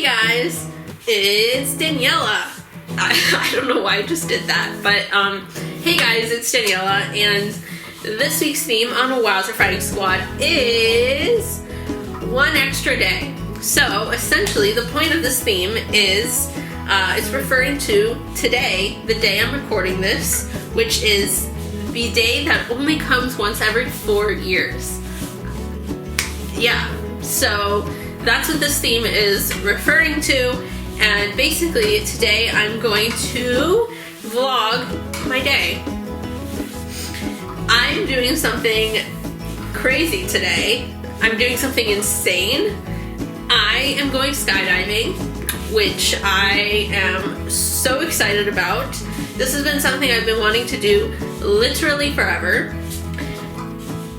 guys, it's Daniela. I don't know why I just did that, but hey guys, it's Daniela, and this week's theme on a Wowzer Fighting Squad is one extra day. So essentially, the point of this theme is it's referring to today, the day I'm recording this, which is the day that only comes once every 4 years. Yeah, so that's what this theme is referring to, and basically today I'm going to vlog my day. I'm doing something crazy today. I'm doing something insane. I am going skydiving, which I am so excited about. This has been something I've been wanting to do literally forever.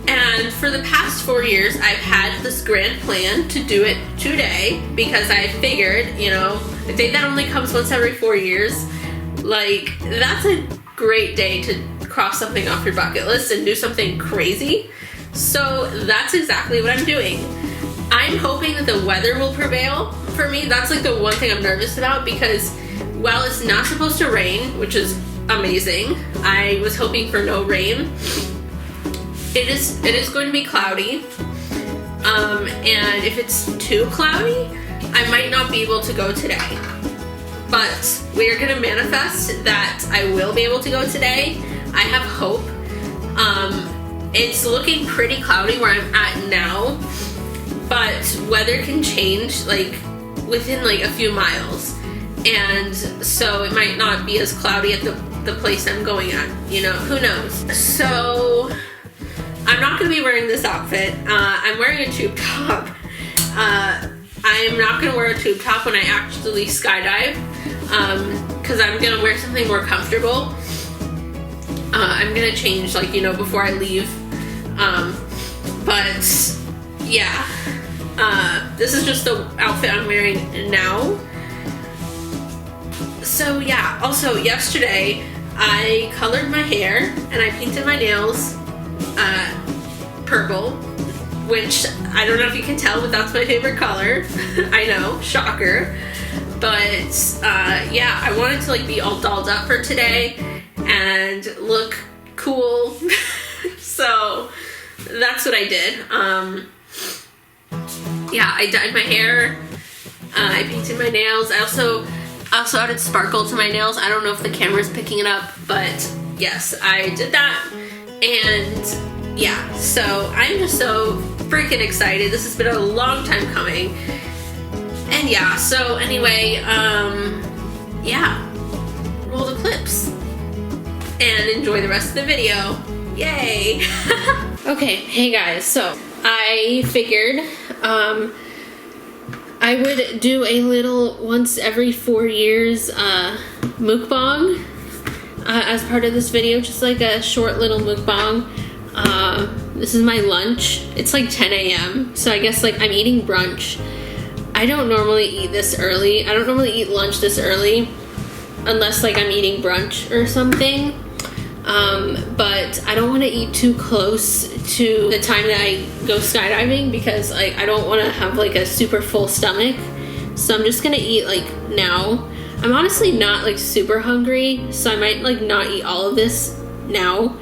And for the past 4 years, I've had this grand plan to do it today because I figured, you know, a day that only comes once every 4 years, like, that's a great day to cross something off your bucket list and do something crazy. So that's exactly what I'm doing. I'm hoping that the weather will prevail for me. That's like the one thing I'm nervous about, because while it's not supposed to rain, which is amazing, I was hoping for no rain. It is going to be cloudy, and if it's too cloudy, I might not be able to go today. But we are going to manifest that I will be able to go today. I have hope. It's looking pretty cloudy where I'm at now, but weather can change like within like a few miles, and so it might not be as cloudy at the place I'm going at, you know, who knows. So I'm not going to be wearing this outfit. I'm wearing a tube top. I'm not going to wear a tube top when I actually skydive, because I'm going to wear something more comfortable. I'm going to change, like, you know, before I leave. But yeah, this is just the outfit I'm wearing now. So yeah, also yesterday I colored my hair and I painted my nails purple, which I don't know if you can tell, but that's my favorite color. I know, shocker. But yeah, I wanted to like be all dolled up for today and look cool. So that's what I did. Yeah, I dyed my hair, I painted my nails. I also added sparkle to my nails. I don't know if the camera's picking it up, but yes, I did that. And yeah, so I'm just so freaking excited. This has been a long time coming. And yeah, so anyway, yeah, roll the clips and enjoy the rest of the video. Yay! Okay, hey guys, so I figured I would do a little once every 4 years mukbang as part of this video, just like a short little mukbang. This is my lunch. It's like 10 a.m. so I guess like I'm eating brunch. I don't normally eat this early. I don't normally eat lunch this early unless like I'm eating brunch or something. But I don't want to eat too close to the time that I go skydiving because like I don't want to have like a super full stomach. So I'm just gonna eat like now. I'm honestly not like super hungry, so I might like not eat all of this now.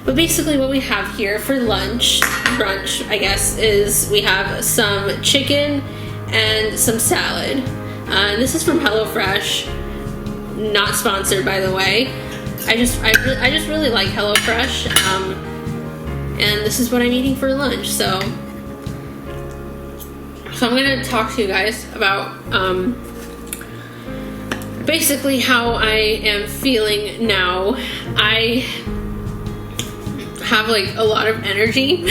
But basically what we have here for lunch, brunch I guess, is we have some chicken and some salad. This is from HelloFresh, not sponsored by the way. I just really like HelloFresh, and this is what I'm eating for lunch. So I'm gonna talk to you guys about basically how I am feeling now. I have like a lot of energy.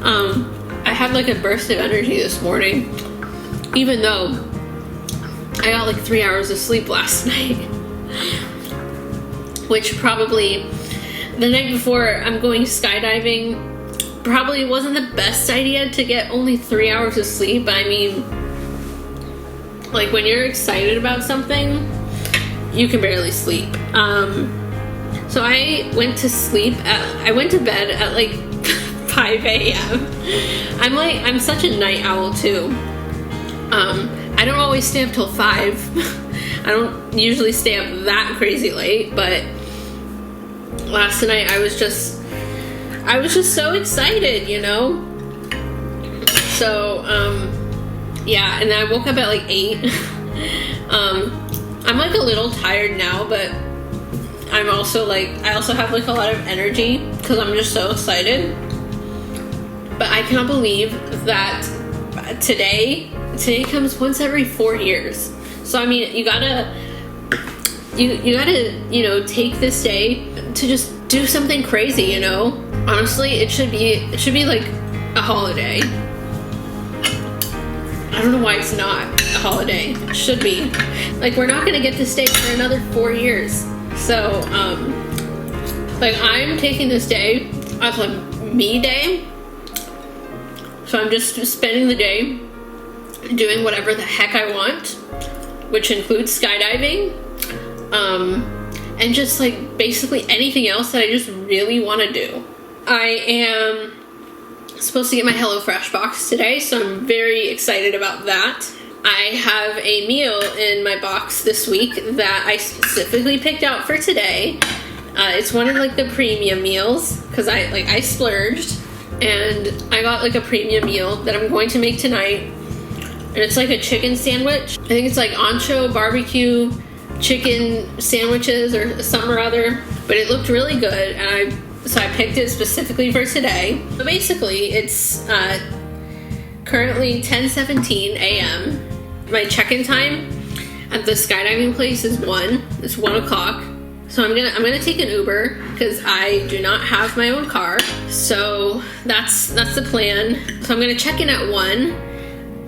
I had like a burst of energy this morning, even though I got like 3 hours of sleep last night. Which probably, the night before I'm going skydiving, probably wasn't the best idea to get only 3 hours of sleep. I mean, like when you're excited about something, you can barely sleep. So I went to bed at like 5 a.m. I'm such a night owl too. I don't always stay up till 5. I don't usually stay up that crazy late, but last night I was just so excited, you know? So, yeah, and then I woke up at like 8. I'm like a little tired now, but I'm also like, I also have like a lot of energy because I'm just so excited. But I cannot believe that today comes once every 4 years. So I mean, you gotta, you know, take this day to just do something crazy, you know? Honestly, it should be like a holiday. I don't know why it's not a holiday. It should be. Like, we're not gonna get this day for another 4 years. So, like, I'm taking this day as a me day. So I'm just spending the day doing whatever the heck I want, which includes skydiving, and just like basically anything else that I just really want to do. I am supposed to get my HelloFresh box today, so I'm very excited about that. I have a meal in my box this week that I specifically picked out for today. It's one of like the premium meals because I splurged and I got like a premium meal that I'm going to make tonight, and it's like a chicken sandwich. I think it's like ancho barbecue chicken sandwiches or something or other, but it looked really good, and so I picked it specifically for today. So basically, it's currently 10:17 a.m. My check-in time at the skydiving place is 1. It's 1 o'clock. So I'm gonna take an Uber because I do not have my own car. So that's the plan. So I'm gonna check in at 1.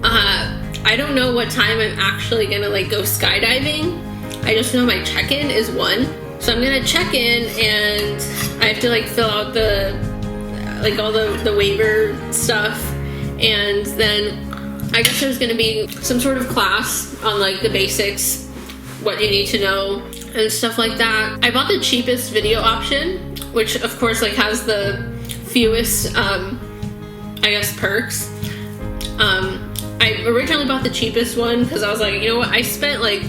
I don't know what time I'm actually gonna like go skydiving. I just know my check-in is 1. So I'm gonna check in and I have to like fill out the like all the waiver stuff, and then I guess there's gonna be some sort of class on like the basics, what you need to know and stuff like that. I bought the cheapest video option, which of course like has the fewest I guess perks. I originally bought the cheapest one because I was like, you know what, I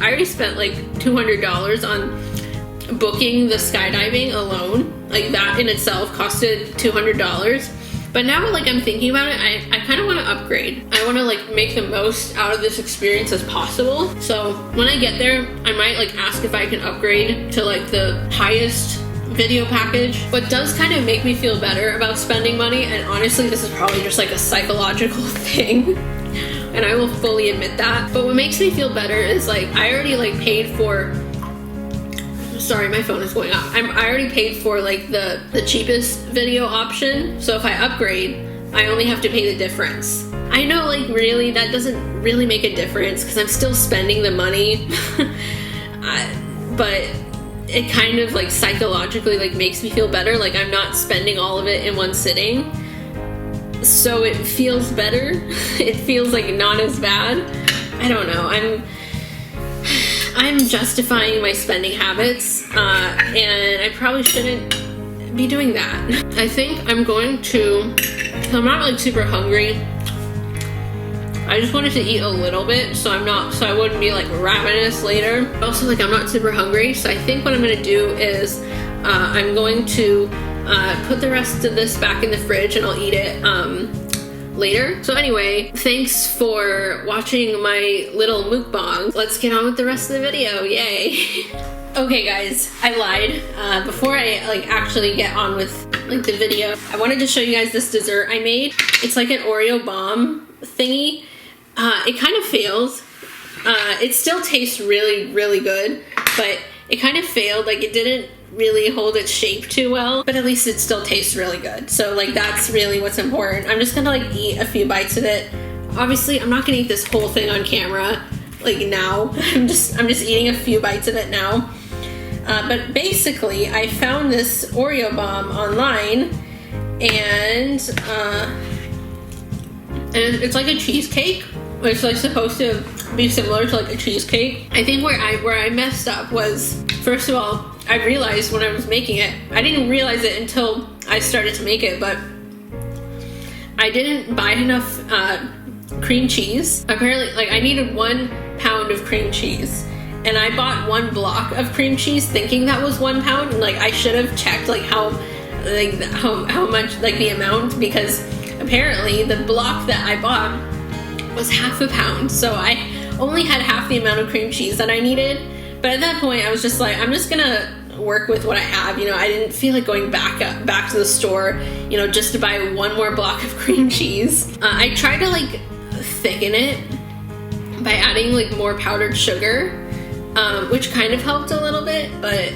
already spent like $200 on booking the skydiving alone. Like that in itself costed $200. But now like I'm thinking about it, I kind of want to upgrade. I want to like make the most out of this experience as possible. So when I get there, I might like ask if I can upgrade to like the highest video package. What does kind of make me feel better about spending money, and honestly this is probably just like a psychological thing, and I will fully admit that, but what makes me feel better is like I already like paid for, sorry, my phone is going off. I already paid for like the cheapest video option, so if I upgrade, I only have to pay the difference. I know like really that doesn't really make a difference because I'm still spending the money, but it kind of like psychologically like makes me feel better. Like I'm not spending all of it in one sitting, so it feels better. It feels like not as bad. I don't know. I'm justifying my spending habits, and I probably shouldn't be doing that. I think I'm going to, I'm not like super hungry. I just wanted to eat a little bit so I wouldn't be like ravenous later. Also like I'm not super hungry, so I think what I'm gonna do is I'm going to put the rest of this back in the fridge and I'll eat it later. So anyway, thanks for watching my little mukbang. Let's get on with the rest of the video, yay. Okay guys, I lied. Before I like actually get on with like the video, I wanted to show you guys this dessert I made. It's like an Oreo bomb thingy. It kind of fails. It still tastes really, really good, but it kind of failed. Like it didn't really hold its shape too well, but at least it still tastes really good. So like that's really what's important. I'm just gonna like eat a few bites of it. Obviously I'm not gonna eat this whole thing on camera like now. I'm just eating a few bites of it now. But basically I found this Oreo bomb online, and it's like a cheesecake. It's like supposed to be similar to like a cheesecake. I think where I messed up was, first of all, I realized when I was making it, I didn't realize it until I started to make it, but I didn't buy enough cream cheese. Apparently, like, I needed 1 pound of cream cheese, and I bought 1 block of cream cheese thinking that was 1 pound. And, like, I should have checked like how much, like, the amount, because apparently the block that I bought was half a pound, so I only had half the amount of cream cheese that I needed. But at that point I was just like, I'm just gonna work with what I have, you know. I didn't feel like going back to the store, you know, just to buy 1 more block of cream cheese. I tried to like thicken it by adding like more powdered sugar, which kind of helped a little bit, but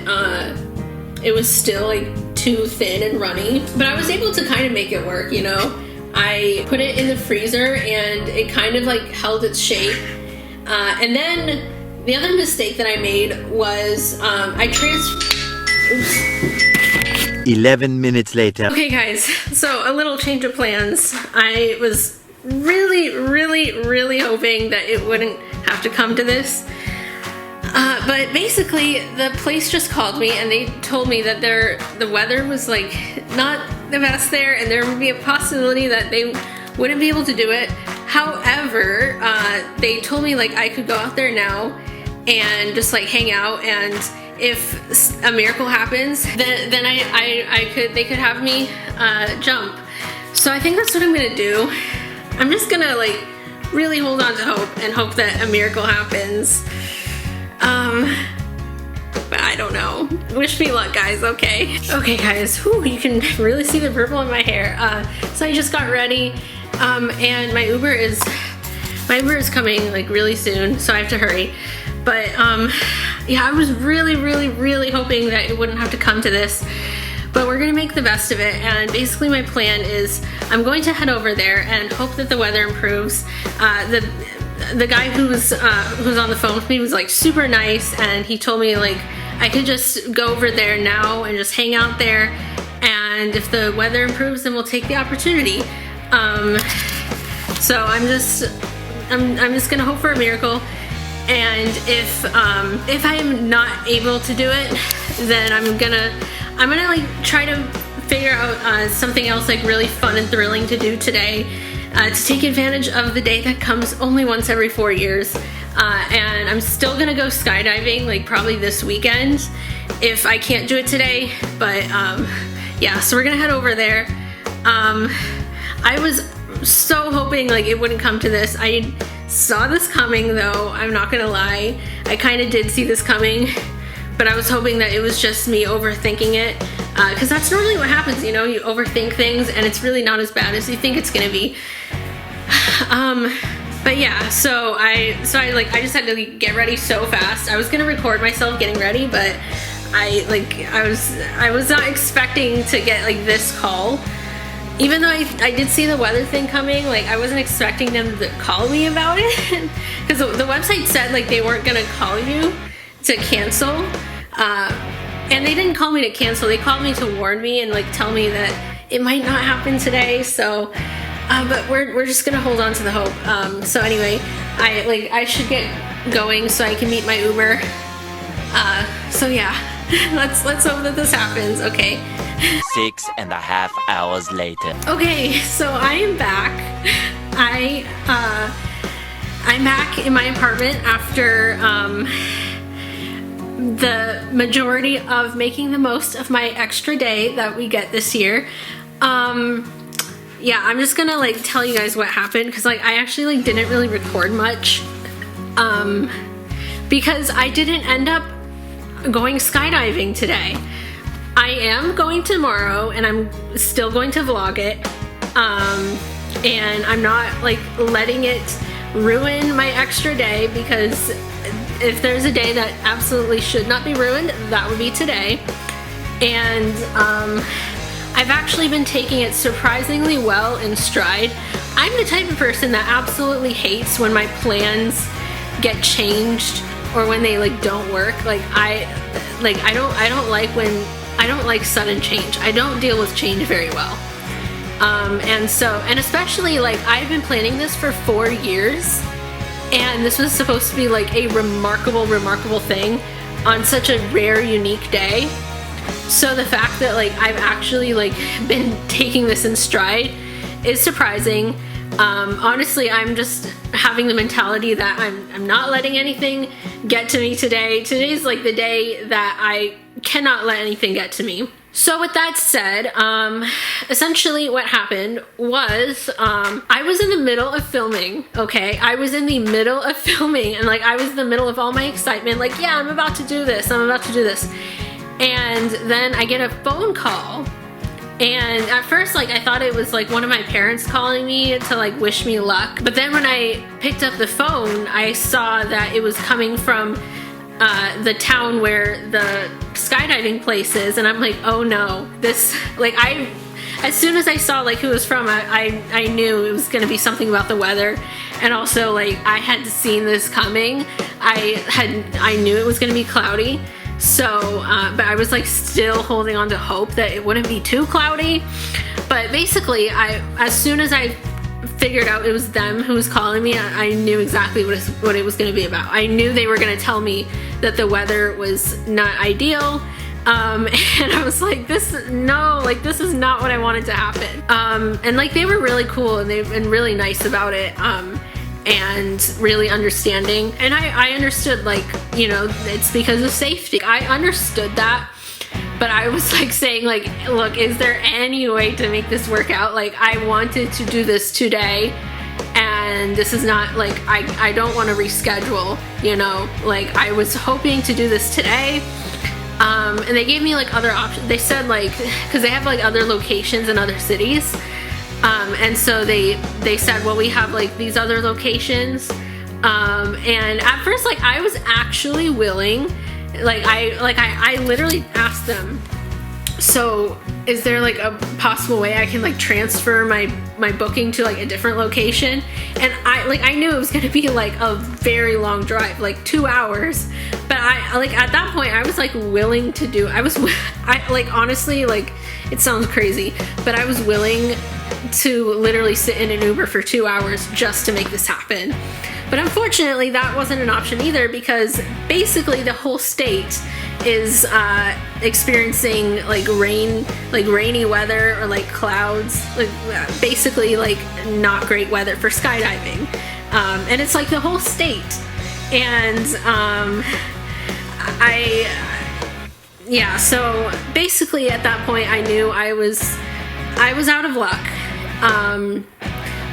it was still like too thin and runny. But I was able to kind of make it work, you know. I put it in the freezer and it kind of like held its shape. And then the other mistake that I made was I transferred. 11 minutes later. Okay guys, so a little change of plans. I was really hoping that it wouldn't have to come to this. But basically the place just called me and they told me that the weather was like not the best there, and there would be a possibility that they wouldn't be able to do it. However, they told me like I could go out there now and just like hang out, and if a miracle happens, then they could have me jump. So I think that's what I'm gonna do. I'm just gonna like really hold on to hope and hope that a miracle happens. But I don't know. Wish me luck, guys, okay? Okay, guys, whew, you can really see the purple in my hair. So I just got ready, and my Uber is coming like really soon, so I have to hurry. But yeah, I was really hoping that it wouldn't have to come to this, but we're gonna make the best of it. And basically my plan is I'm going to head over there and hope that the weather improves. The guy who's on the phone with me was like super nice, and he told me like I could just go over there now and just hang out there, and if the weather improves then we'll take the opportunity. So I'm just gonna hope for a miracle, and if I am not able to do it, then I'm gonna like try to figure out something else like really fun and thrilling to do today. To take advantage of the day that comes only once every 4 years. And I'm still gonna go skydiving, like probably this weekend if I can't do it today. But yeah, so we're gonna head over there. I was so hoping like it wouldn't come to this. I saw this coming though, I'm not gonna lie. I kind of did see this coming, but I was hoping that it was just me overthinking it. Because that's normally what happens, you know, you overthink things and it's really not as bad as you think it's gonna be. But yeah, so I just had to get ready so fast. I was gonna record myself getting ready, but I was not expecting to get like this call. Even though I did see the weather thing coming, like I wasn't expecting them to call me about it. Because the website said like they weren't gonna call you to cancel. And they didn't call me to cancel, they called me to warn me and like tell me that it might not happen today. So but we're just gonna hold on to the hope. So anyway, I should get going so I can meet my Uber. So yeah, let's hope that this happens, okay? 6.5 hours later. Okay, so I am back. I'm back in my apartment after the majority of making the most of my extra day that we get this year. Yeah, I'm just gonna like tell you guys what happened, because like I actually like didn't really record much because I didn't end up going skydiving today. I am going tomorrow and I'm still going to vlog it, and I'm not like letting it ruin my extra day, because if there's a day that absolutely should not be ruined, that would be today. And I've actually been taking it surprisingly well in stride. I'm the type of person that absolutely hates when my plans get changed or when they like don't work. I don't like sudden change. I don't deal with change very well. And especially like I've been planning this for 4 years, and this was supposed to be like a remarkable thing on such a rare, unique day. So the fact that like I've actually like been taking this in stride is surprising. Honestly, I'm just having the mentality that I'm not letting anything get to me today. Today's like the day that I cannot let anything get to me. So with that said, essentially what happened was, I was in the middle of filming, okay? I was in the middle of filming, and like I was in the middle of all my excitement, like, yeah, I'm about to do this, I'm about to do this. And then I get a phone call, and at first, like, I thought it was like one of my parents calling me to like wish me luck. But then when I picked up the phone, I saw that it was coming from the town where the skydiving place is, and I'm like, oh no, this, like, as soon as I saw like who it was from, I knew it was gonna be something about the weather. And also, like, I had seen this coming. I knew it was gonna be cloudy. So, but I was like still holding on to hope that it wouldn't be too cloudy. But basically, as soon as I figured out it was them who was calling me, I knew exactly what it was going to be about. I knew they were going to tell me that the weather was not ideal. And I was like, this is not what I wanted to happen. And like, they were really cool, and they've been really nice about it. And really understanding. And I understood, like, you know, it's because of safety. I understood that. But I was like saying, like, look, is there any way to make this work out? Like, I wanted to do this today, and this is not, like, I don't want to reschedule, you know? Like, I was hoping to do this today. And they gave me, like, other options. They said, like, because they have, like, other locations in other cities. And so they said, well, we have, like, these other locations. And at first, like, I was actually willing. I literally asked them, so is there like a possible way I can like transfer my booking to like a different location? And I knew it was gonna be like a very long drive, like 2 hours. But at that point I was like willing to do, honestly, like, it sounds crazy, but I was willing to literally sit in an Uber for 2 hours just to make this happen. But unfortunately, that wasn't an option either, because basically the whole state is experiencing like rainy weather, or like clouds, like basically like not great weather for skydiving. And it's like the whole state. And so basically at that point I knew I was out of luck.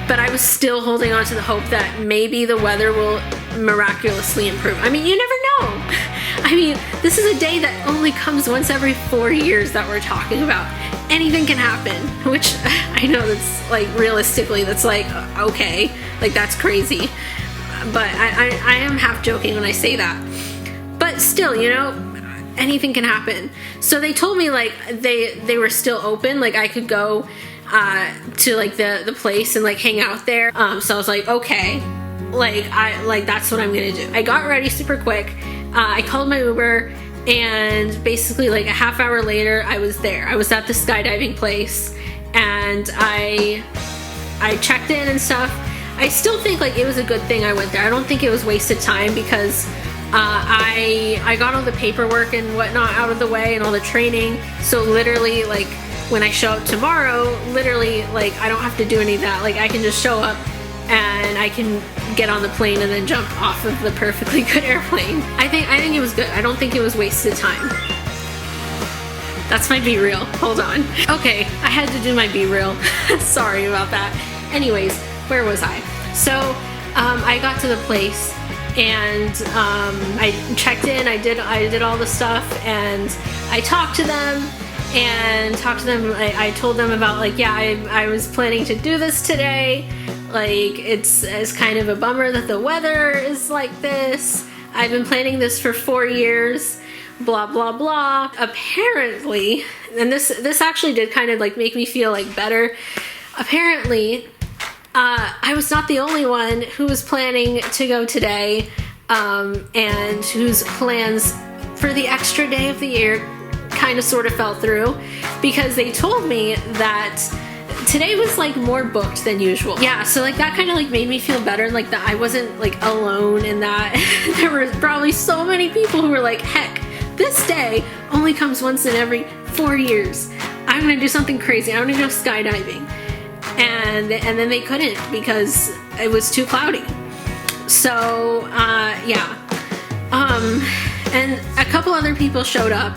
But I was still holding on to the hope that maybe the weather will miraculously improve. I mean, you never know. I mean, this is a day that only comes once every 4 years that we're talking about. Anything can happen, which I know that's like, realistically, that's like, okay, like, that's crazy. But I am half joking when I say that. But still, you know, anything can happen. So they told me, like, they were still open, like I could go to like the place and like hang out there. So I was like, okay, like that's what I'm gonna do. I got ready super quick. I called my Uber, and basically like a half hour later I was there. I was at the skydiving place, and I checked in and stuff. I still think like it was a good thing I went there. I don't think it was wasted time, because I got all the paperwork and whatnot out of the way, and all the training. So literally, like, when I show up tomorrow, literally, like, I don't have to do any of that. Like, I can just show up and I can get on the plane and then jump off of the perfectly good airplane. I think it was good. I don't think it was wasted time. That's my be-real. Hold on. Okay, I had to do my be-real. Sorry about that. Anyways, where was I? So, I got to the place, and I checked in. I did all the stuff, and I talked to them. I told them about, like, yeah, I was planning to do this today. Like, it's kind of a bummer that the weather is like this. I've been planning this for 4 years, blah, blah, blah. Apparently, and this actually did kind of like make me feel like better. Apparently, I was not the only one who was planning to go today, and whose plans for the extra day of the year kind of sort of fell through, because they told me that today was like more booked than usual. Yeah, so like that kind of like made me feel better, like that I wasn't like alone in that. There were probably so many people who were like, heck, this day only comes once in every 4 years. I'm gonna do something crazy. I'm gonna go skydiving. and then they couldn't because it was too cloudy. So yeah, and a couple other people showed up,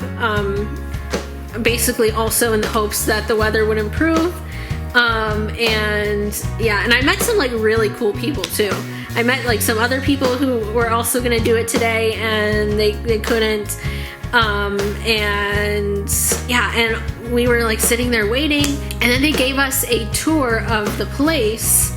basically also in the hopes that the weather would improve. And yeah, and I met some like really cool people too. I met like some other people who were also gonna do it today, and they couldn't. And yeah, and we were like sitting there waiting, and then they gave us a tour of the place.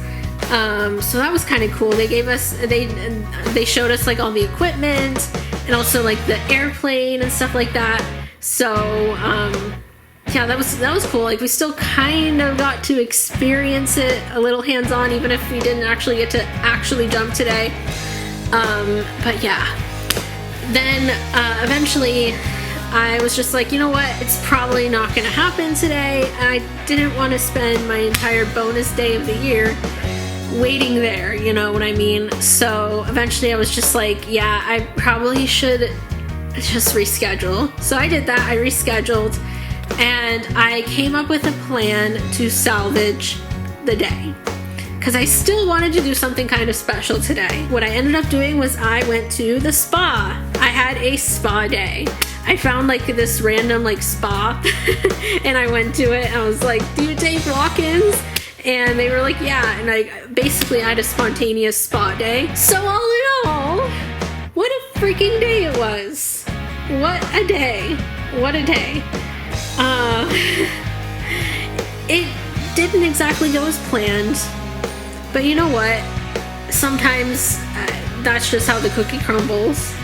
So that was kind of cool. They gave us, they showed us like all the equipment and also like the airplane and stuff like that. So, yeah, that was cool. Like we still kind of got to experience it a little hands-on, even if we didn't actually get to actually jump today. But yeah, then eventually I was just like, you know what, it's probably not gonna happen today. And I didn't want to spend my entire bonus day of the year waiting there, you know what I mean? So eventually I was just like, yeah, I probably should just reschedule. So I did that. I rescheduled, and I came up with a plan to salvage the day because I still wanted to do something kind of special today. What I ended up doing was I went to the spa. I had a spa day. I found like this random like spa and I went to it. I was like, do you take walk-ins? And they were like, yeah. And I had a spontaneous spa day. So all in all, what a freaking day it was. What a day. What a day. It didn't exactly go as planned, but you know what? Sometimes that's just how the cookie crumbles.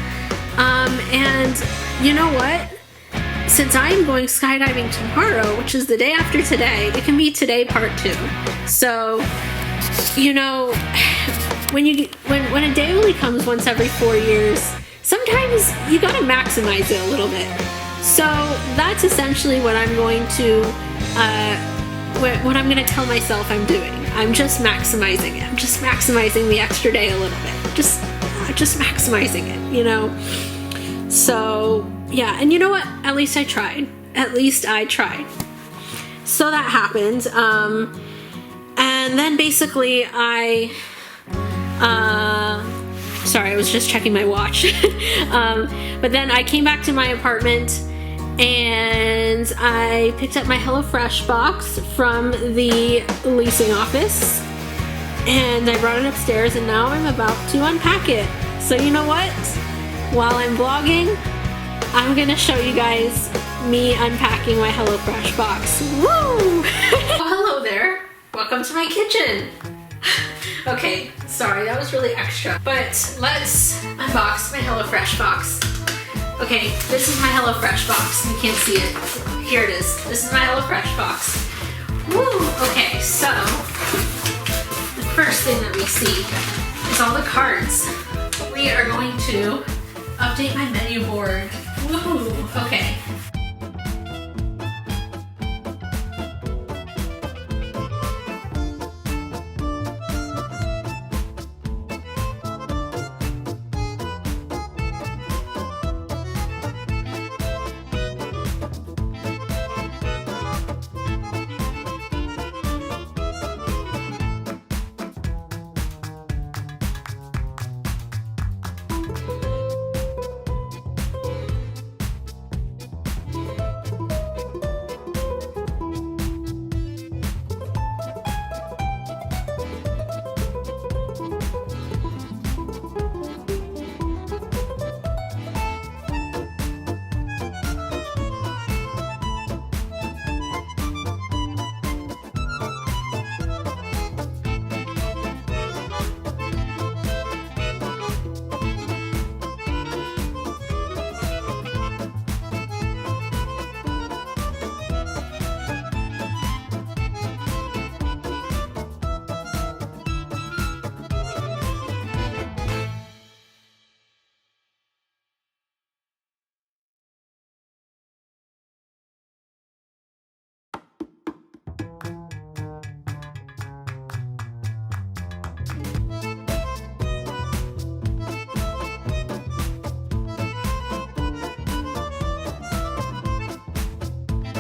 And you know what? Since I'm going skydiving tomorrow, which is the day after today, it can be today part 2. So, you know, when a day only comes once every 4 years, sometimes you gotta maximize it a little bit. So that's essentially what I'm going to, what I'm gonna tell myself I'm doing. I'm just maximizing it. I'm just maximizing the extra day a little bit. Just maximizing it, you know? So yeah, and you know what? At least I tried. At least I tried. So that happened. And then basically sorry, I was just checking my watch. But then I came back to my apartment and I picked up my HelloFresh box from the leasing office and I brought it upstairs, and now I'm about to unpack it. So you know what? While I'm vlogging, I'm gonna show you guys me unpacking my HelloFresh box. Woo! Oh, hello there. Welcome to my kitchen. Okay, sorry, that was really extra. But let's unbox my HelloFresh box. Okay, this is my HelloFresh box. You can't see it. Here it is. This is my HelloFresh box. Woo! Okay, so the first thing that we see is all the cards. We are going to update my menu board. Woohoo! Okay.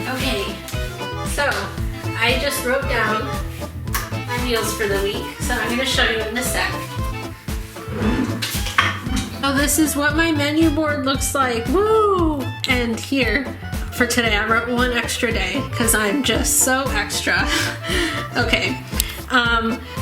Okay, so I just wrote down meals for the week, so I'm gonna show you in a sec. So this is what my menu board looks like, woo! And here, for today, I wrote one extra day, because I'm just so extra. Okay,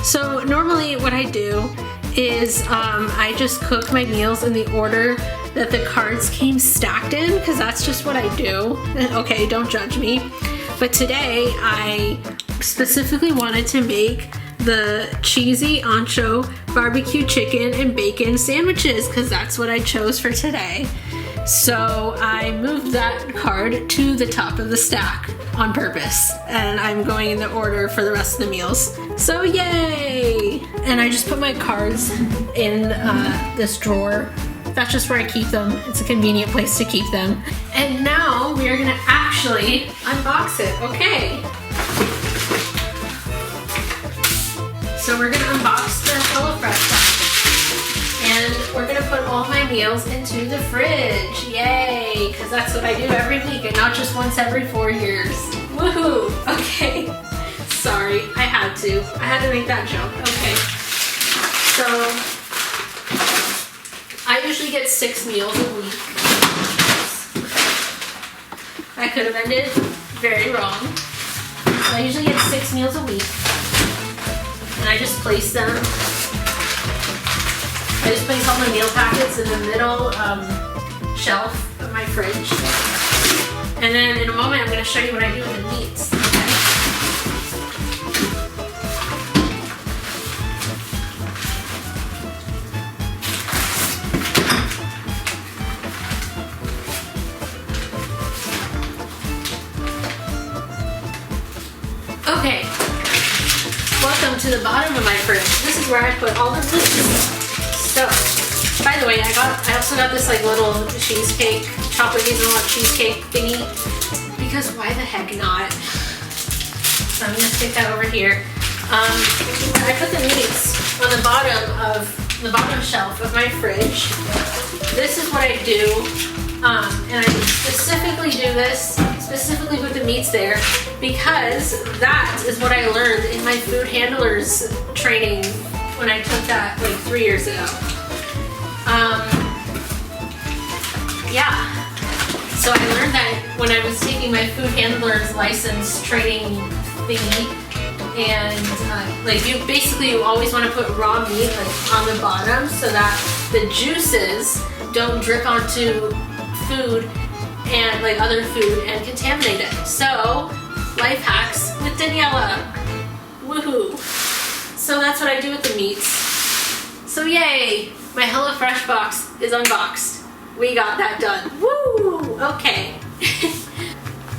so normally what I do is I just cook my meals in the order that the cards came stacked in, because that's just what I do. Okay, don't judge me. But today I specifically wanted to make the cheesy ancho barbecue chicken and bacon sandwiches, because that's what I chose for today. So I moved that card to the top of the stack on purpose, and I'm going in the order for the rest of the meals. So yay! And I just put my cards in this drawer. That's just where I keep them. It's a convenient place to keep them. And now we are gonna actually unbox it. Okay. So we're gonna unbox the HelloFresh box. And we're gonna put all my meals into the fridge. Yay! Because that's what I do every week and not just once every 4 years. Woohoo! Okay. Sorry, I had to make that joke. Okay. So I usually get 6 meals a week. That could have ended very wrong. So I usually get 6 meals a week. And I just place them. I just place all my meal packets in the middle shelf of my fridge. And then in a moment I'm going to show you what I do with the meats. Okay, welcome to the bottom of my fridge. This is where I put all the dishes. So, by the way, I also got this like little cheesecake, chocolate hazelnut cheesecake thingy, because why the heck not? So I'm gonna stick that over here. I put the meats on the bottom shelf of my fridge. This is what I do, and I specifically do this specifically with the meats there, because that is what I learned in my food handlers training when I took that like 3 years ago. Yeah, so I learned that when I was taking my food handlers license training thingy, and like you always want to put raw meat like on the bottom so that the juices don't drip onto food and like other food and contaminate it. So, life hacks with Daniela. Woohoo! So that's what I do with the meats. So yay! My HelloFresh box is unboxed. We got that done. Woo! Okay.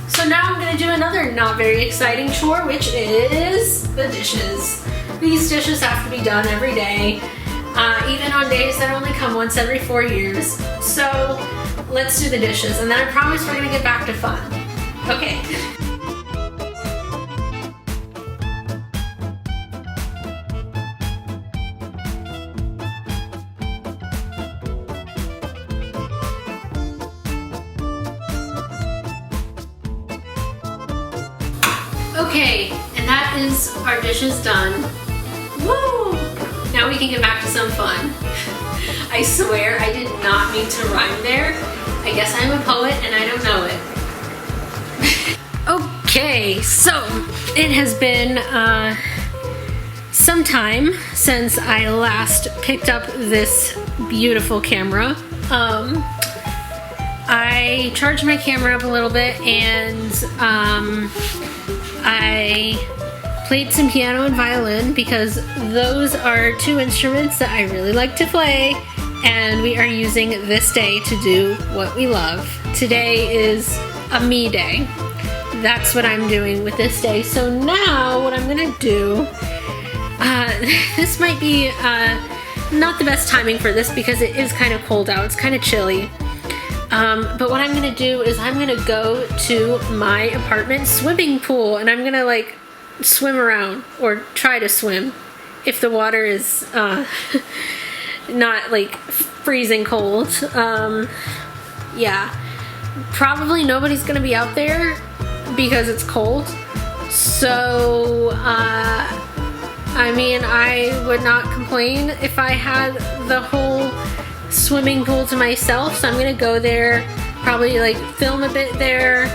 So now I'm gonna do another not very exciting chore, which is the dishes. These dishes have to be done every day, even on days that only come once every 4 years. So let's do the dishes, and then I promise we're gonna get back to fun. Okay. Okay, and that is our dishes done. Woo! Now we can get back to some fun. I swear I did not mean to rhyme there. I guess I'm a poet and I don't know it. Okay, so it has been some time since I last picked up this beautiful camera. I charged my camera up a little bit, and I played some piano and violin because those are two instruments that I really like to play, and we are using this day to do what we love. Today is a me day. That's what I'm doing with this day. So now what I'm gonna do, this might be not the best timing for this because it is kind of cold out. It's kind of chilly. But what I'm gonna do is I'm gonna go to my apartment swimming pool, and I'm gonna like swim around, or try to swim if the water is not like freezing cold. Yeah, probably nobody's gonna be out there because it's cold, so I mean, I would not complain if I had the whole swimming pool to myself, so I'm gonna go there, probably like film a bit there.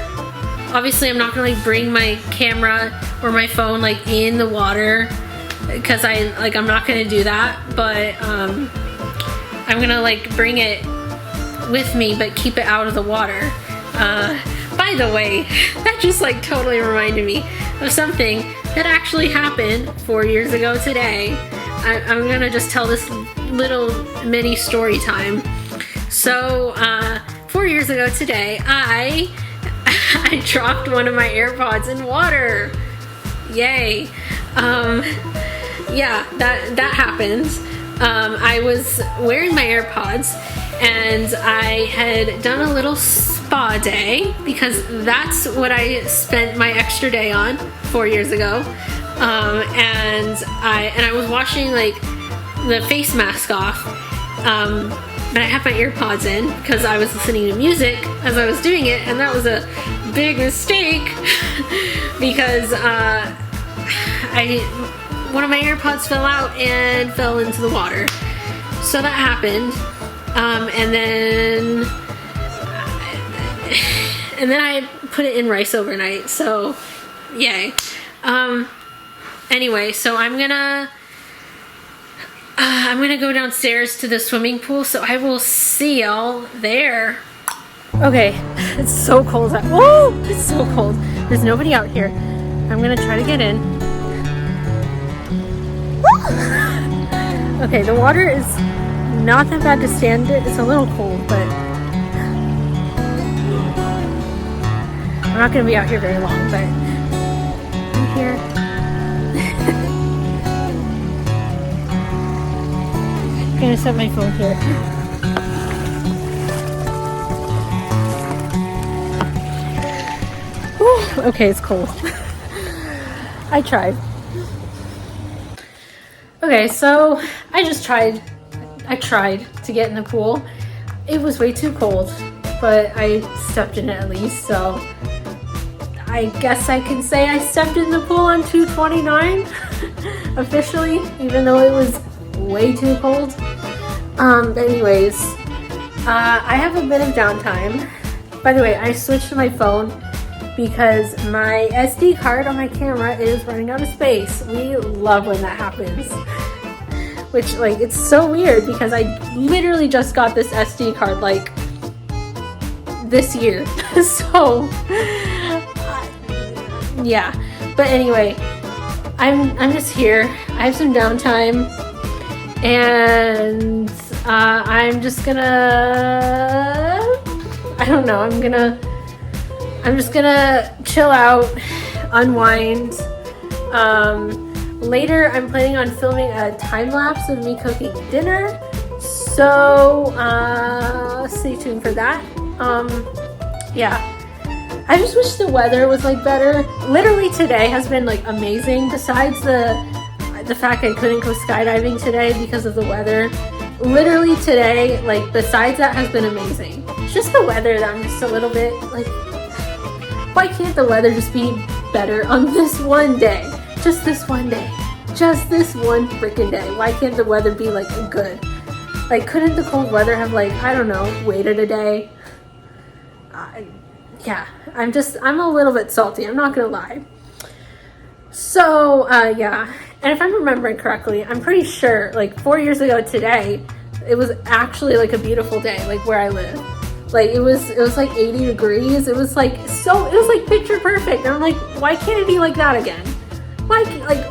Obviously I'm not gonna like bring my camera or my phone like in the water, because I'm not gonna do that, but I'm gonna like bring it with me but keep it out of the water. By the way, that just like totally reminded me of something that actually happened 4 years ago today. I'm gonna just tell this little mini story time. So 4 years ago today, I dropped one of my AirPods in water. Yay. Yeah, that happens. I was wearing my AirPods and I had done a little spa day, because that's what I spent my extra day on 4 years ago. And I was washing like the face mask off, but I had my AirPods in because I was listening to music as I was doing it, and that was a big mistake because one of my AirPods fell out and fell into the water. So that happened, and then I put it in rice overnight. So yay. Anyway, so I'm gonna go downstairs to the swimming pool, so I will see y'all there. Okay, it's so cold. Whoa, it's so cold. There's nobody out here. I'm gonna try to get in. Okay, the water is not that bad to stand it. It's a little cold, but I'm not gonna be out here very long, but I'm here. I'm gonna set my phone here. Whew, okay, it's cold. I tried. Okay, so I tried to get in the pool. It was way too cold, but I stepped in it at least, so I guess I can say I stepped in the pool on 2/29 officially, even though it was way too cold. But anyways, I have a bit of downtime. By the way, I switched to my phone because my SD card on my camera is running out of space. We love when that happens. Which, like, it's so weird because I literally just got this SD card, like, this year. So, yeah. But anyway, I'm just here. I have some downtime. And I'm just gonna, I don't know, I'm just gonna chill out, unwind. Later I'm planning on filming a time lapse of me cooking dinner, so stay tuned for that. Yeah, I just wish the weather was like better. Literally today has been like amazing, besides the fact I couldn't go skydiving today because of the weather. Literally today, like, besides that, has been amazing. It's just the weather that I'm just a little bit like, why can't the weather just be better on this one day? Just this one day. Just this one freaking day. Why can't the weather be like good? Like, couldn't the cold weather have, like, I don't know, waited a day? Yeah, I'm a little bit salty, I'm not gonna lie. So, yeah. And if I'm remembering correctly, I'm pretty sure, like, 4 years ago today, it was actually, like, a beautiful day, like, where I live. Like, it was like 80 degrees. It was like, it was like picture perfect. And I'm like, why can't it be like that again? Why can't, like,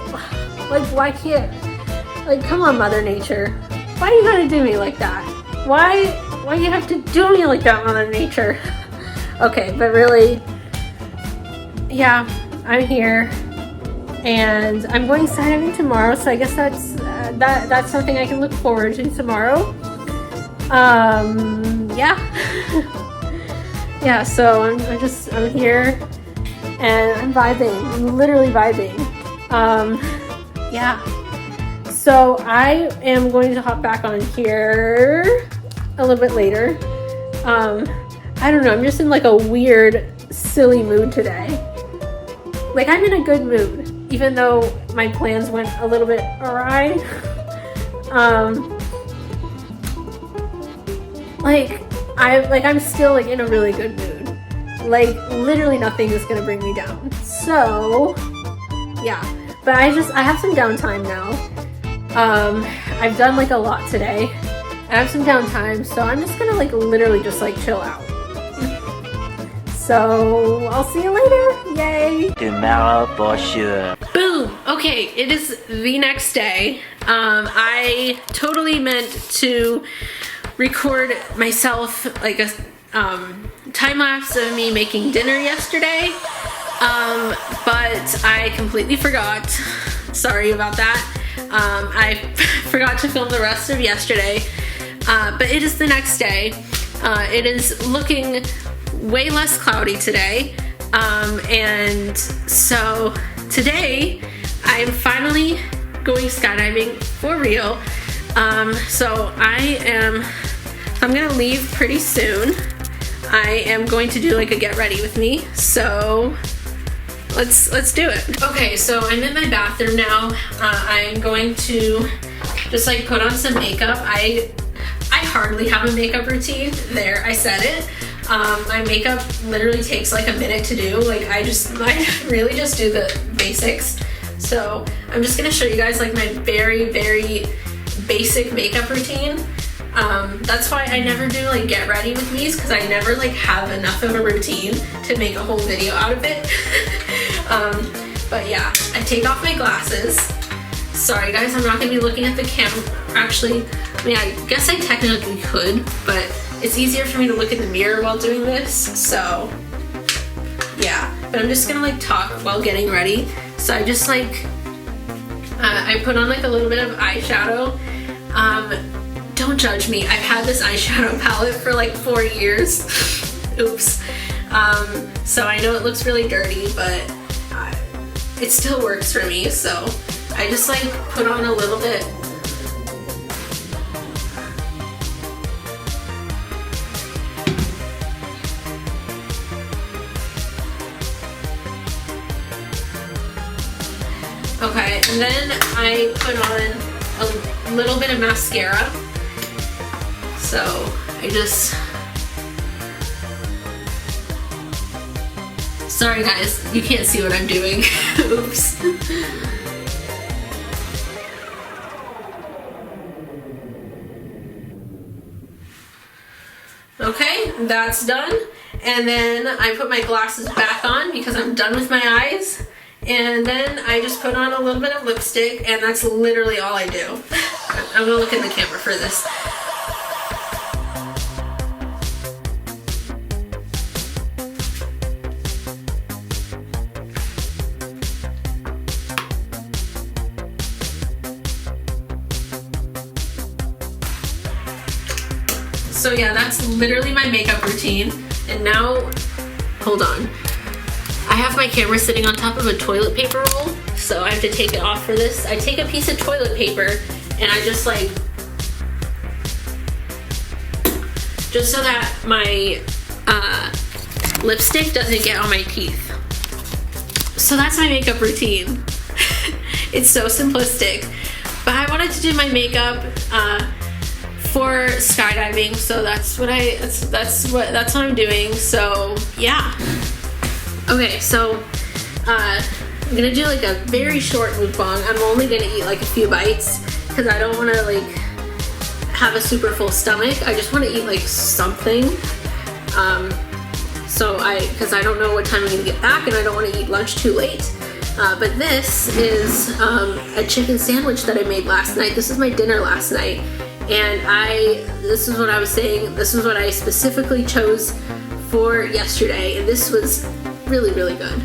come on, Mother Nature. Why you gotta do me like that? Why you have to do me like that, Mother Nature? Okay, but really, yeah, I'm here. And I'm going skydiving tomorrow, so I guess that's something I can look forward to tomorrow. Yeah. Yeah, so I'm here and I'm vibing. I'm literally vibing. Yeah. So I am going to hop back on here a little bit later. I don't know, I'm just in like a weird, silly mood today. Like, I'm in a good mood. even though my plans went a little bit awry. I'm still like in a really good mood. Like literally nothing is gonna bring me down. So yeah, but I have some downtime now. I've done like a lot today. I have some downtime, so I'm just gonna like literally just like chill out. So I'll see you later. Yay! Tomorrow for sure. Boom! Okay, it is the next day. I totally meant to record myself like a time lapse of me making dinner yesterday, but I completely forgot. Sorry about that. I forgot to film the rest of yesterday, but it is the next day. It is looking way less cloudy today, and so today I'm finally going skydiving for real. So I'm gonna leave pretty soon. I am going to do like a get ready with me, so let's do it. Okay, so I'm in my bathroom now. I'm going to just like put on some makeup. I hardly have a makeup routine. There, I said it. My makeup literally takes like a minute to do. Like I really just do the basics. So I'm just gonna show you guys like my very, very basic makeup routine. That's why I never do like get ready with me's, because I never like have enough of a routine to make a whole video out of it. But yeah, I take off my glasses. Sorry guys, I'm not gonna be looking at the camera. Actually, I mean, I guess I technically could, but it's easier for me to look in the mirror while doing this, so yeah. But I'm just gonna like talk while getting ready. So I just like, I put on like a little bit of eyeshadow. Don't judge me, I've had this eyeshadow palette for like 4 years. Oops. So I know it looks really dirty, but it still works for me, so I just like put on a little bit. Okay, and then I put on a little bit of mascara. So I just, sorry guys, you can't see what I'm doing. Oops. Okay, that's done. And then I put my glasses back on because I'm done with my eyes. And then I just put on a little bit of lipstick, and that's literally all I do. I'm gonna look in the camera for this. So yeah, that's literally my makeup routine. And now, hold on. I have my camera sitting on top of a toilet paper roll, so I have to take it off for this. I take a piece of toilet paper and I just like, just so that my lipstick doesn't get on my teeth. So that's my makeup routine. It's so simplistic, but I wanted to do my makeup for skydiving, so that's what I'm doing. So yeah. Okay, so I'm gonna do like a very short mukbang. I'm only gonna eat like a few bites because I don't want to like have a super full stomach. I just want to eat like something. Because I don't know what time I'm gonna get back, and I don't want to eat lunch too late. But this is a chicken sandwich that I made last night. This is my dinner last night. And this is what I was saying, this is what I specifically chose for yesterday, and this was really, really good.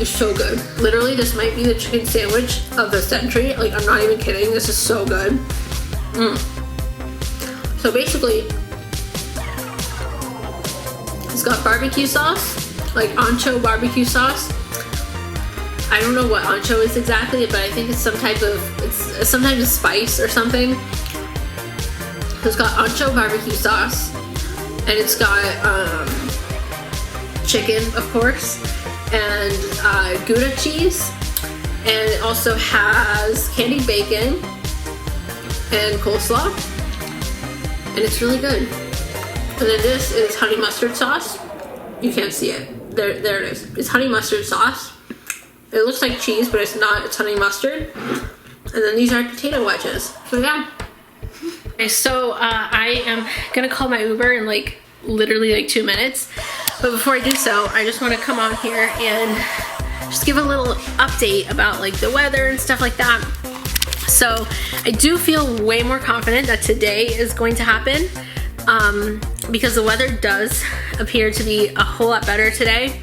It's so good. Literally, this might be the chicken sandwich of the century. Like, I'm not even kidding, this is so good. So basically, it's got barbecue sauce, like ancho barbecue sauce. I don't know what ancho is exactly, but I think it's some type of spice or something. It's got ancho barbecue sauce, and it's got chicken, of course, and Gouda cheese, and it also has candied bacon and coleslaw, and it's really good. And then this is honey mustard sauce. You can't see it. There it is. It's honey mustard sauce. It looks like cheese, but it's not. It's honey mustard. And then these are potato wedges. So yeah. Okay, so I am gonna call my Uber in like literally like 2 minutes. But before I do so, I just want to come on here and just give a little update about like the weather and stuff like that. So I do feel way more confident that today is going to happen because the weather does appear to be a whole lot better today.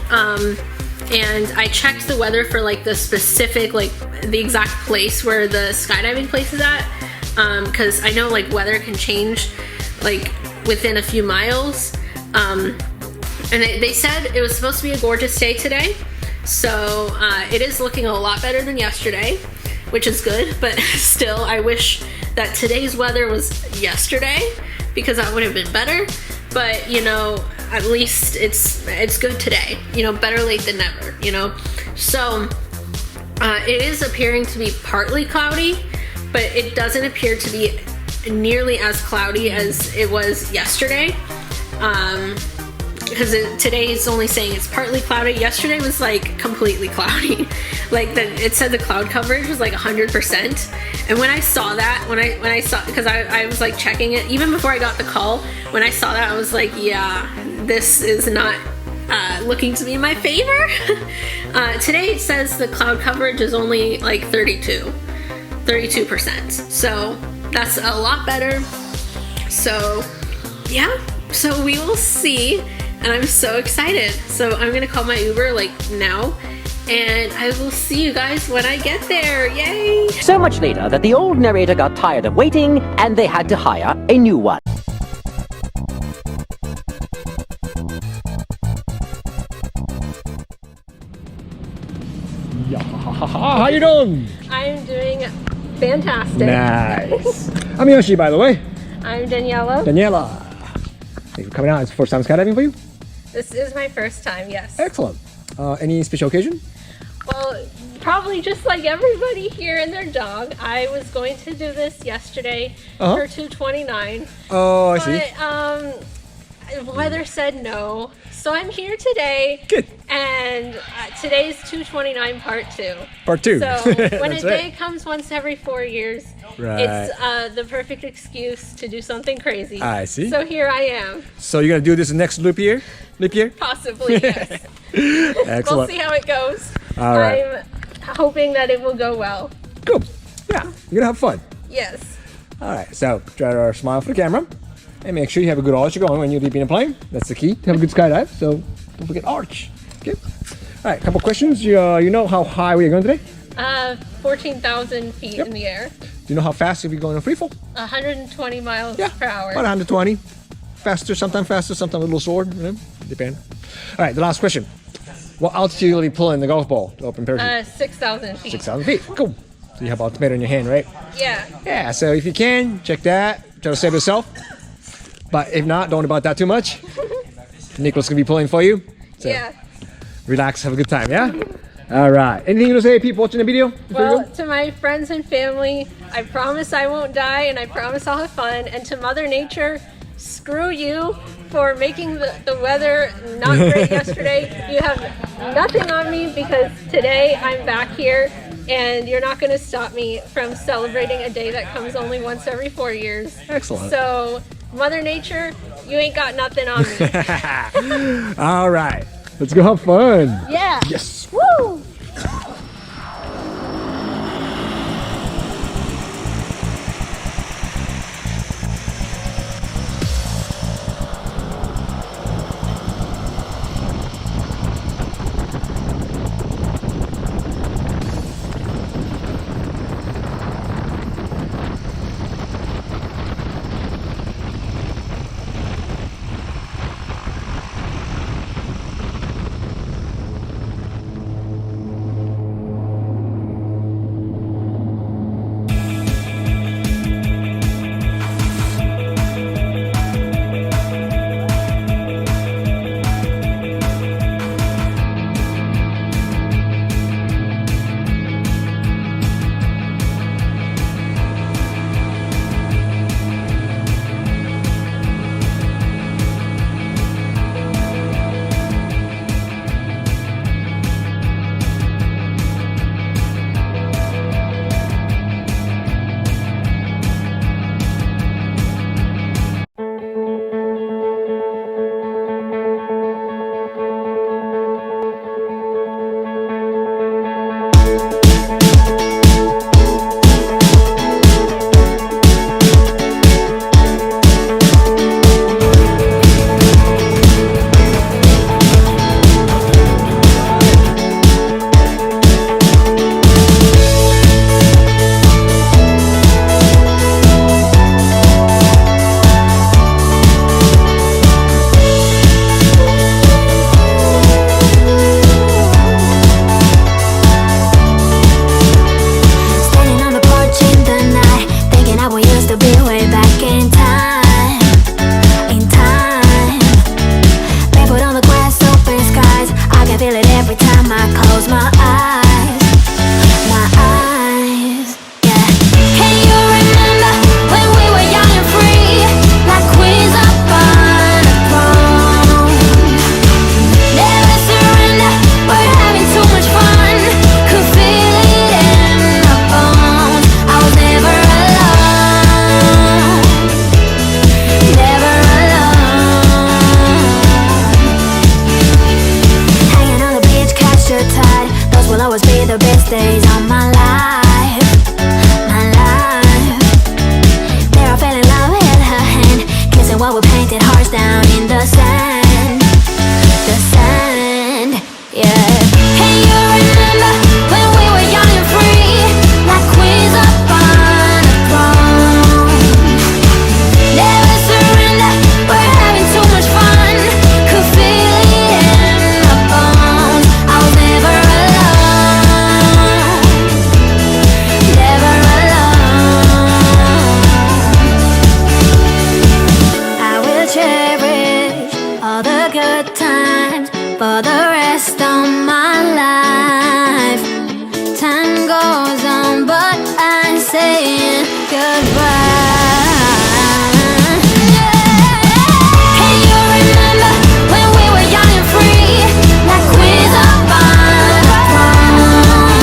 And I checked the weather for like the specific, like the exact place where the skydiving place is at, because I know like weather can change like within a few miles. And they said it was supposed to be a gorgeous day today, so it is looking a lot better than yesterday, which is good, but still I wish that today's weather was yesterday because that would have been better. But you know, at least it's good today, you know, better late than never, you know. So it is appearing to be partly cloudy, but it doesn't appear to be nearly as cloudy as it was yesterday, because today it's only saying it's partly cloudy. Yesterday was like completely cloudy. Like it said the cloud coverage was like 100%. And when I saw that, when I saw, because I was like checking it even before I got the call, when I saw that I was like, yeah, this is not looking to be in my favor. Today it says the cloud coverage is only like 32%. So that's a lot better. So yeah, so we will see. And I'm so excited. So I'm gonna call my Uber like now, and I will see you guys when I get there. Yay! So much later that the old narrator got tired of waiting and they had to hire a new one. Yeah, how you doing? I'm doing fantastic. Nice. I'm Yoshi, by the way. I'm Daniela. Daniela. Thanks for coming out. It's the first time skydiving for you? This is my first time, yes. Excellent. Any special occasion? Well, probably just like everybody here and their dog. I was going to do this yesterday for 229. Oh, I see. But weather said no. So I'm here today. Good. And today's 229 part 2. Part 2. So when a day comes once every 4 years, right, it's the perfect excuse to do something crazy. I see. So here I am. So you're going to do this next leap year? Possibly, yes. Excellent. We'll see how it goes. All right. I'm hoping that it will go well. Cool. Yeah, you're going to have fun. Yes. All right, so try to smile for the camera. And make sure you have a good arch going when you're leaping a plane. That's the key to have a good skydive. So don't forget arch. Okay. All right, a couple questions. You know how high we are going today? 14,000 feet in the air. Do you know how fast are we going in free fall? 120 miles per hour. About 120. Faster, sometimes a little slower. You know, depend. All right, the last question. What altitude will you pull in the golf ball to open parachute? 6,000 feet. 6,000 feet. Cool. So you have altimeter in your hand, right? Yeah. Yeah. So if you can, check that. Try to save yourself. But if not, don't worry about that too much. Nicholas gonna be pulling for you. So yeah. Relax, have a good time, yeah? All right. Anything to say, people watching the video? Well, to my friends and family, I promise I won't die, and I promise I'll have fun. And to Mother Nature, screw you for making the weather not great yesterday. You have nothing on me because today I'm back here, and you're not going to stop me from celebrating a day that comes only once every 4 years. Excellent. So, Mother Nature, you ain't got nothing on me. All right. Let's go have fun. Yeah. Yes. Woo! and what we painted hearts down in the sand. The sand, yeah. Can you remember when we were young and free, like queens up on a throne? Never surrender, we're having too much fun. Could feel it in my bones. I was never alone, never alone. I will cherish all the good times for the rest of my life. Time goes on, but I'm saying goodbye. Can you remember when we were young and free, like queens up on a throne?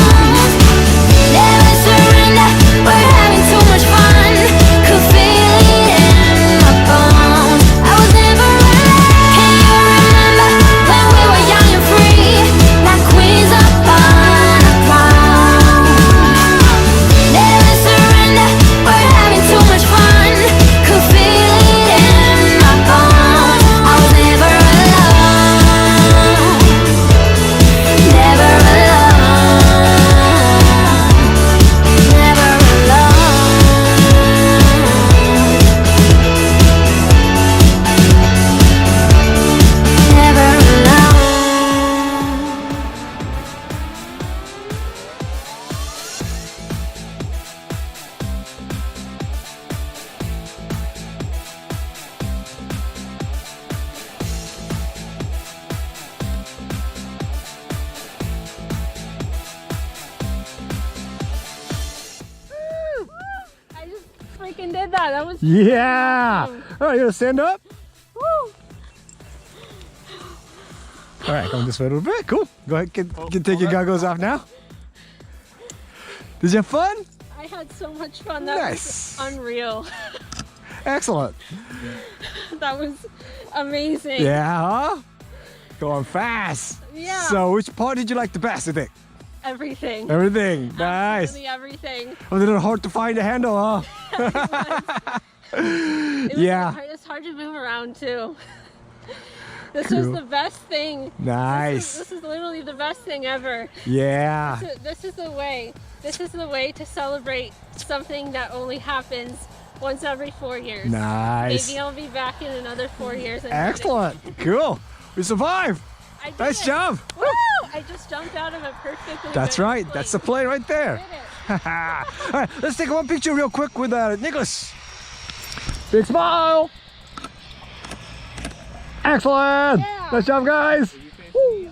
Never surrender, we're having too much fun. Could feel it in my bones. I was never alone. Can you remember when we were young and free, like queens up on a throne? Never surrender, we're having too much fun. Could feel it in my bones. I was never alone, never alone, never alone, never alone. I just freaking did that. That was Yeah. awesome. All right, you gonna stand up? Woo. All right, come this way a little bit. Cool. Go ahead, take your goggles off now. Did you have fun? I had so much fun. That Nice. was unreal. Excellent. That was amazing. Yeah, huh? Going fast. Yeah. So, which part did you like the best, you think? Everything. Everything. Nice. Absolutely everything. It was a little hard to find the handle, huh? It was Yeah. hard, it's hard to move around too. This was Cool. the best thing. Nice. This is literally the best thing ever. Yeah. This is the way. This is the way to celebrate something that only happens once every 4 years. Nice. Maybe I'll be back in another 4 years. And Excellent. Cool. We survived. I did Nice it. job. Woo! I just jumped out of a perfectly That's good right. That's the plane right there. Did it. All right, let's take one picture real quick with Nicholas. Big smile. Excellent. Yeah. Nice job, guys. Woo.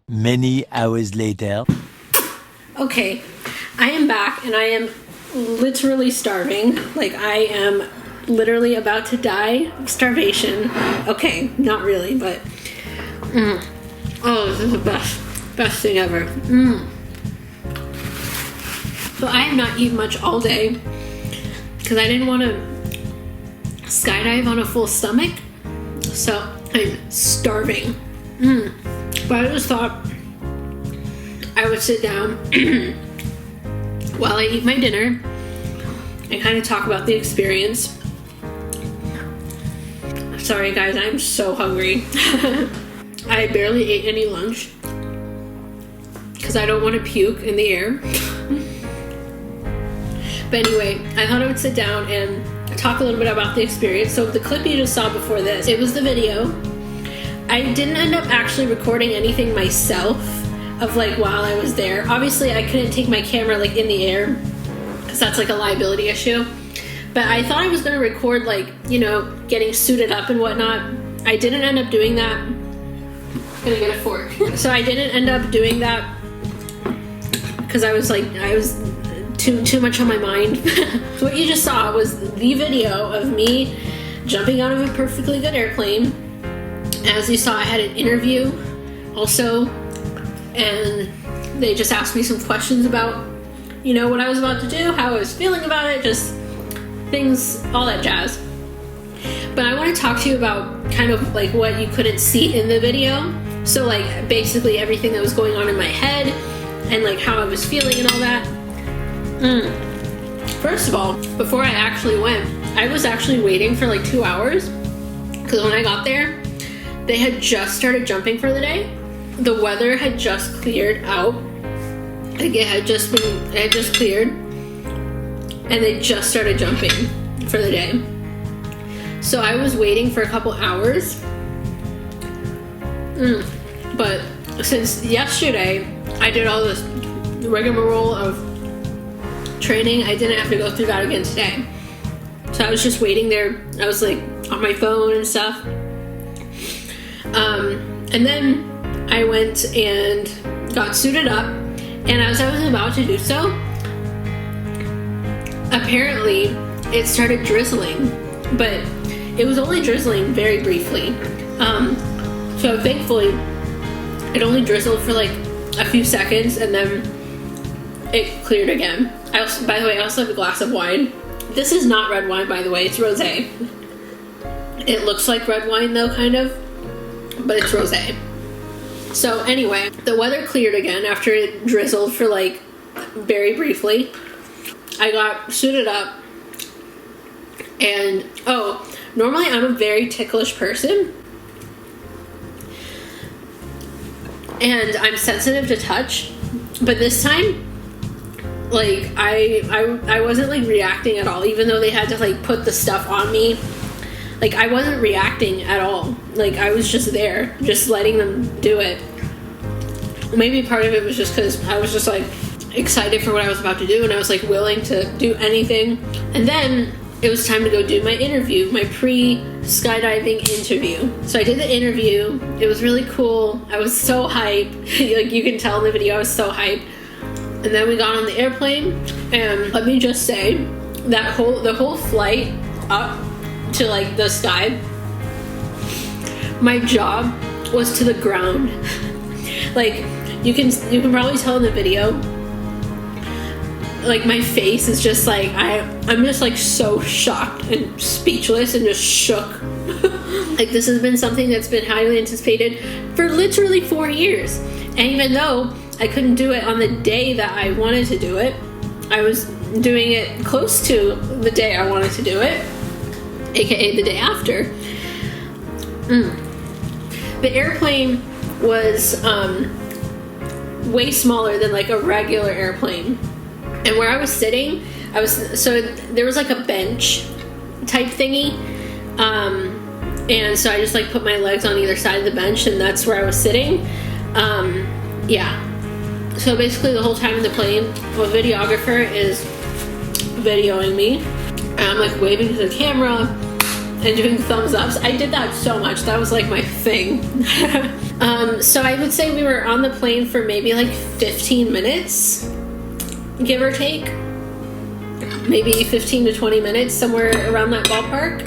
Many hours later. Okay, I am back and I am literally starving. Like, I am literally about to die of starvation. Okay, not really, but oh, this is the best thing ever. So I have not eaten much all day because I didn't want to skydive on a full stomach. So I'm starving. But I just thought I would sit down while I eat my dinner and kind of talk about the experience. Sorry guys, I'm so hungry. I barely ate any lunch because I don't want to puke in the air. But anyway, I thought I would sit down and talk a little bit about the experience. So the clip you just saw before this, it was the video. I didn't end up actually recording anything myself of like while I was there. Obviously I couldn't take my camera like in the air because that's like a liability issue. But I thought I was going to record like, you know, getting suited up and whatnot. I didn't end up doing that. I'm gonna get a fork. So I didn't end up doing that because I was too much on my mind. So what you just saw was the video of me jumping out of a perfectly good airplane. As you saw, I had an interview also, and they just asked me some questions about, you know, what I was about to do, how I was feeling about it, just things, all that jazz. But I want to talk to you about kind of like what you couldn't see in the video. So like basically everything that was going on in my head and like how I was feeling and all that. First of all, before I actually went, I was actually waiting for like 2 hours because when I got there, they had just started jumping for the day. The weather had just cleared out. Like it had just cleared, and they just started jumping for the day. So I was waiting for a couple hours. But since yesterday I did all this rigmarole of training, I didn't have to go through that again today. So I was just waiting there. I was like on my phone and stuff. And then I went and got suited up, and as I was about to do so, apparently it started drizzling, but it was only drizzling very briefly. So thankfully it only drizzled for like a few seconds and then it cleared again. By the way, I also have a glass of wine. This is not red wine, by the way, it's rosé. It looks like red wine though, kind of, but it's rosé. So anyway, the weather cleared again after it drizzled for like very briefly. I got suited up, and normally I'm a very ticklish person, and I'm sensitive to touch, but this time, like I wasn't like reacting at all, even though they had to like put the stuff on me. Like I wasn't reacting at all. Like I was just there, just letting them do it. Maybe part of it was just because I was just like excited for what I was about to do, and I was like willing to do anything. And then it was time to go do my interview, my pre-skydiving interview. So I did the interview. It was really cool. I was so hyped. Like you can tell in the video, I was so hyped. And then we got on the airplane, and let me just say that the whole flight up to like the sky, my jaw was to the ground. Like you can probably tell in the video, like my face is just like I'm just like so shocked and speechless and just shook. Like this has been something that's been highly anticipated for literally 4 years, and even though I couldn't do it on the day that I wanted to do it, I was doing it close to the day I wanted to do it, aka the day after. The airplane was way smaller than like a regular airplane, and where I was sitting, so there was like a bench type thingy, and so I just like put my legs on either side of the bench, and that's where I was sitting. Yeah, so basically the whole time in the plane, a videographer is videoing me, and I'm like waving to the camera and doing thumbs ups. I did that so much. That was like my thing. So I would say we were on the plane for maybe like 15 minutes, give or take. Maybe 15 to 20 minutes, somewhere around that ballpark.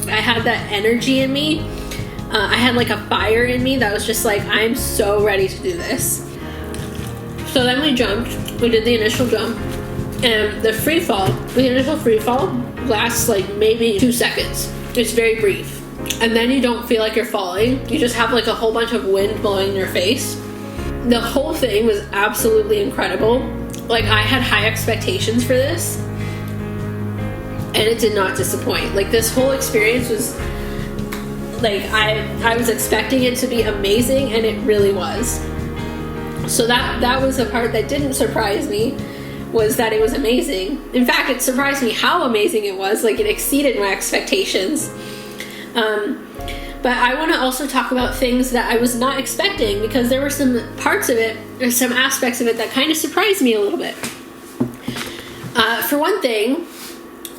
I had that energy in me. I had like a fire in me that was just like, I'm so ready to do this. So then we jumped. We did the initial jump. And the initial free fall lasts like maybe 2 seconds. It's very brief. And then you don't feel like you're falling. You just have like a whole bunch of wind blowing in your face. The whole thing was absolutely incredible. Like I had high expectations for this, and it did not disappoint. Like this whole experience was like, I was expecting it to be amazing, and it really was. So that was the part that didn't surprise me. was that it was amazing. In fact, it surprised me how amazing it was. Like, it exceeded my expectations. But I want to also talk about things that I was not expecting, because there were some parts of it, or some aspects of it, that kind of surprised me a little bit. For one thing,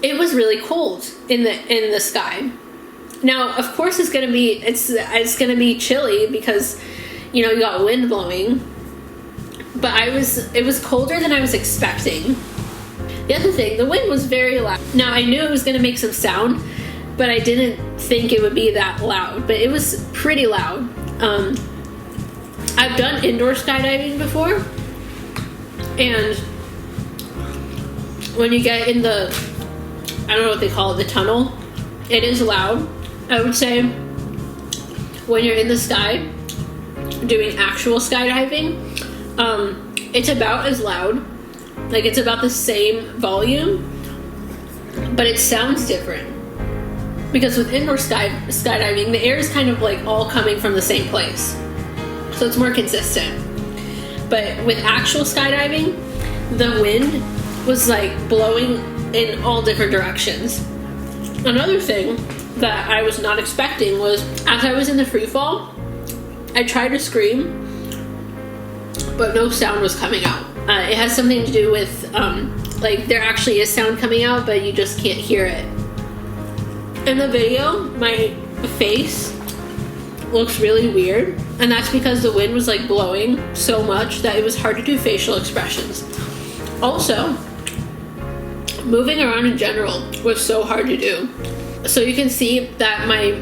it was really cold in the sky. Now, of course, it's gonna be chilly because, you know, you got wind blowing. But it was colder than I was expecting. The other thing, the wind was very loud. Now, I knew it was gonna make some sound, but I didn't think it would be that loud. But it was pretty loud. I've done indoor skydiving before, and when you get in the, I don't know what they call it, the tunnel, it is loud. I would say when you're in the sky doing actual skydiving, it's about as loud. Like, it's about the same volume, but it sounds different. Because with indoor skydiving, the air is kind of like all coming from the same place. So it's more consistent. But with actual skydiving, the wind was like blowing in all different directions. Another thing that I was not expecting was, as I was in the free fall, I tried to scream, but no sound was coming out. It has something to do with, like, there actually is sound coming out, but you just can't hear it. In the video, my face looks really weird, and that's because the wind was like blowing so much that it was hard to do facial expressions. Also, moving around in general was so hard to do. So you can see that my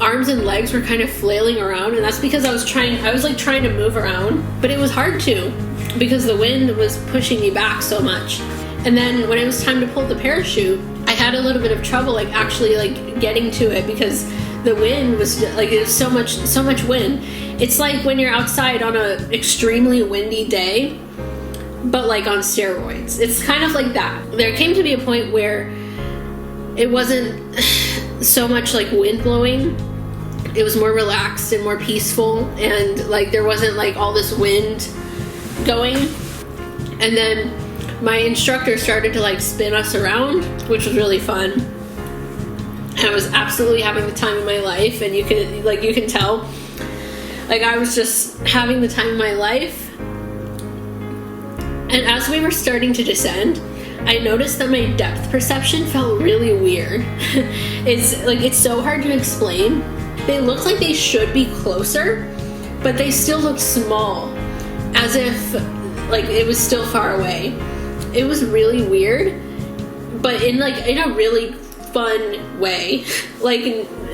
arms and legs were kind of flailing around, and that's because I was trying to move around, but it was hard to, because the wind was pushing me back so much. And then when it was time to pull the parachute, I had a little bit of trouble actually getting to it, because the wind was like, it was so much wind. It's like when you're outside on an extremely windy day, but like on steroids. It's kind of like that. There came to be a point where it wasn't so much like wind blowing. It was more relaxed and more peaceful, and like there wasn't like all this wind going. And then my instructor started to like spin us around, which was really fun. And I was absolutely having the time of my life, and you can tell, like, I was just having the time of my life. And as we were starting to descend, I noticed that my depth perception felt really weird. It's so hard to explain. They looked like they should be closer, but they still looked small, as if like it was still far away. It was really weird, but in a really fun way. Like,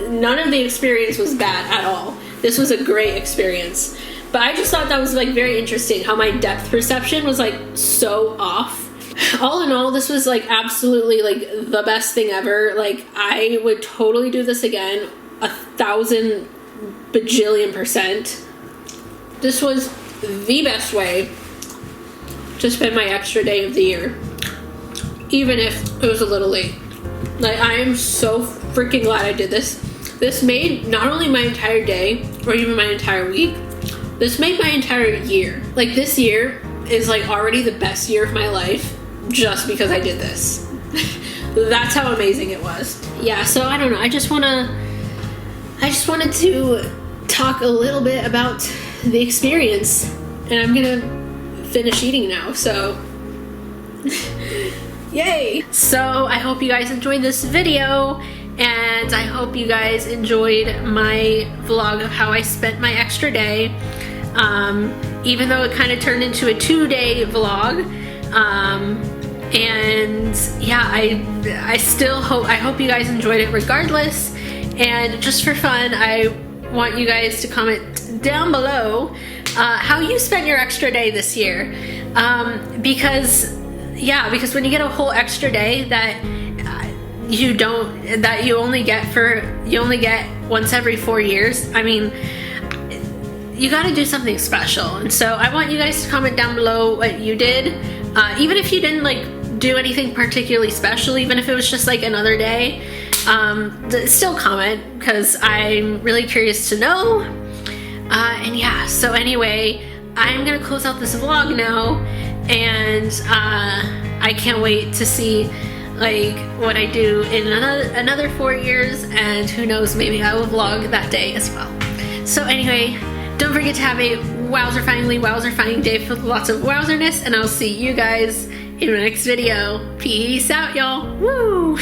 none of the experience was bad at all. This was a great experience. But I just thought that was like very interesting, how my depth perception was like so off. All in all, this was like absolutely like the best thing ever. Like, I would totally do this again, 1,000 bajillion %. This was the best way to spend my extra day of the year, even if it was a little late. Like, I am so freaking glad I did this. This made not only my entire day or even my entire week, this made my entire year. Like, this year is like already the best year of my life just because I did this. That's how amazing it was. Yeah, so I don't know. I just wanted to talk a little bit about the experience, and I'm gonna finish eating now, so yay! So I hope you guys enjoyed this video, and I hope you guys enjoyed my vlog of how I spent my extra day, even though it kind of turned into a 2-day vlog. And yeah, I hope you guys enjoyed it regardless. And just for fun, I want you guys to comment down below how you spent your extra day this year, because when you get a whole extra day that you only get once every 4 years, I mean, you got to do something special. And so I want you guys to comment down below what you did, even if you didn't like do anything particularly special, even if it was just like another day. Still comment, because I'm really curious to know. And yeah, so anyway, I'm gonna close out this vlog now, and I can't wait to see like what I do in another 4 years, and who knows, maybe I will vlog that day as well. So anyway, don't forget to have a wowzerfying day with lots of wowzerness, and I'll see you guys in the next video. Peace out, y'all. Woo!